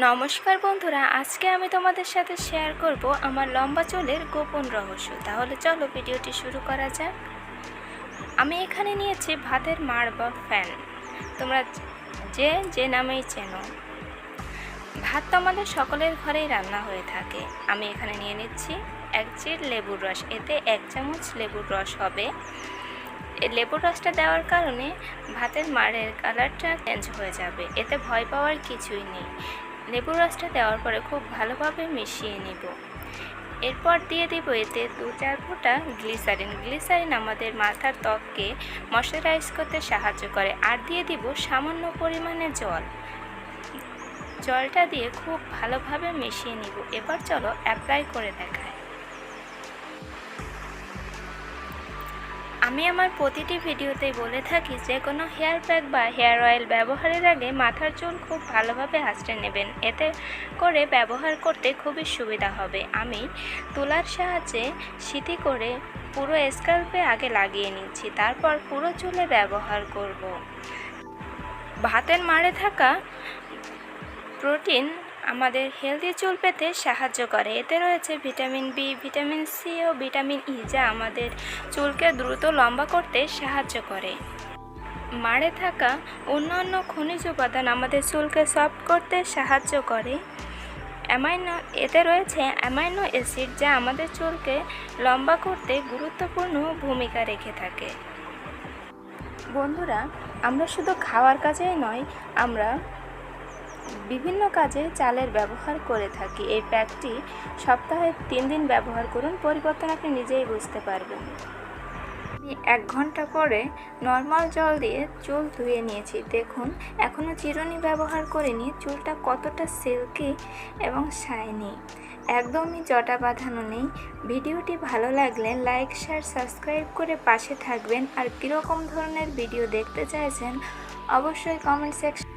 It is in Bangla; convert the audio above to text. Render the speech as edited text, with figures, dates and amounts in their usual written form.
নমস্কার বন্ধুরা, আজকে আমি তোমাদের সাথে শেয়ার করব আমার লম্বা চুলের গোপন রহস্য। তাহলে চলো ভিডিওটি শুরু করা যাক। আমি এখানে নিয়েছি ভাতের মাড় বা ফ্যান, তোমরা যে যে নামেই চেনো। ভাত তো আমাদের সকলের ঘরেই রান্না হয়ে থাকে। আমি এখানে নিয়ে নিচ্ছি 1 চিড় লেবুর রস, এতে 1 চামচ লেবুর রস হবে। এই লেবুর রসটা দেওয়ার কারণে ভাতের মাড়ের কালারটা চেঞ্জ হয়ে যাবে, এতে ভয় পাওয়ার কিছুই নেই। লেবুর রসটা দেওয়ার পরে খুব ভালোভাবে মিশিয়ে নিব। এরপর দিয়ে দিব এতে 2-4 ফোঁটা গ্লিসারিন আমাদের মাথার ত্বককে ময়শ্চারাইজ করতে সাহায্য করে। আর দিয়ে দিব সামান্য পরিমাণে জলটা দিয়ে খুব ভালোভাবে মিশিয়ে নিব। এবার চলো অ্যাপ্লাই করে দেখাই। আমি আমার প্রতিটি ভিডিওতেই বলে থাকি যে কোনো হেয়ার প্যাক বা হেয়ার অয়েল ব্যবহারের আগে মাথার চুল খুব ভালোভাবে আঁচড়ে নেবেন, এতে করে ব্যবহার করতে খুবই সুবিধা হবে। আমি তুলার সাহায্যে সিথি করে পুরো স্ক্যাল্পে আগে লাগিয়ে নিচ্ছি, তারপর পুরো চুলে ব্যবহার করব। ভাতের মাড়ে থাকা প্রোটিন আমাদের হেলদি চুল পেতে সাহায্য করে। এতে রয়েছে ভিটামিন বি, ভিটামিন সি ও ভিটামিন ই, যা আমাদের চুলকে দ্রুত লম্বা করতে সাহায্য করে। মাড়ে থাকা অন্যান্য খনিজ উপাদান আমাদের চুলকে সফট করতে সাহায্য করে। এতে রয়েছে অ্যামাইনো অ্যাসিড, যা আমাদের চুলকে লম্বা করতে গুরুত্বপূর্ণ ভূমিকা রেখে থাকে। বন্ধুরা, আমরা শুধু খাওয়ার কাজেই নয়, আমরা বিভিন্ন কাজে চালের ব্যবহার করে থাকি। এই প্যাকটি সপ্তাহে 3 দিন ব্যবহার করুন, পরিবর্তন আপনি নিজেই বুঝতে পারবেন। আমি 1 ঘন্টা পরে নর্মাল জল দিয়ে চুল ধুয়ে নিয়েছি। দেখুন, এখনও চিরুনি ব্যবহার করিনি। চুলটা কতটা সিল্কি এবং শাইনি, একদমই জটা বাঁধানো নেই। ভিডিওটি ভালো লাগলে লাইক, শেয়ার, সাবস্ক্রাইব করে পাশে থাকবেন। আর কীরকম ধরনের ভিডিও দেখতে চাইছেন অবশ্যই কমেন্ট সেকশন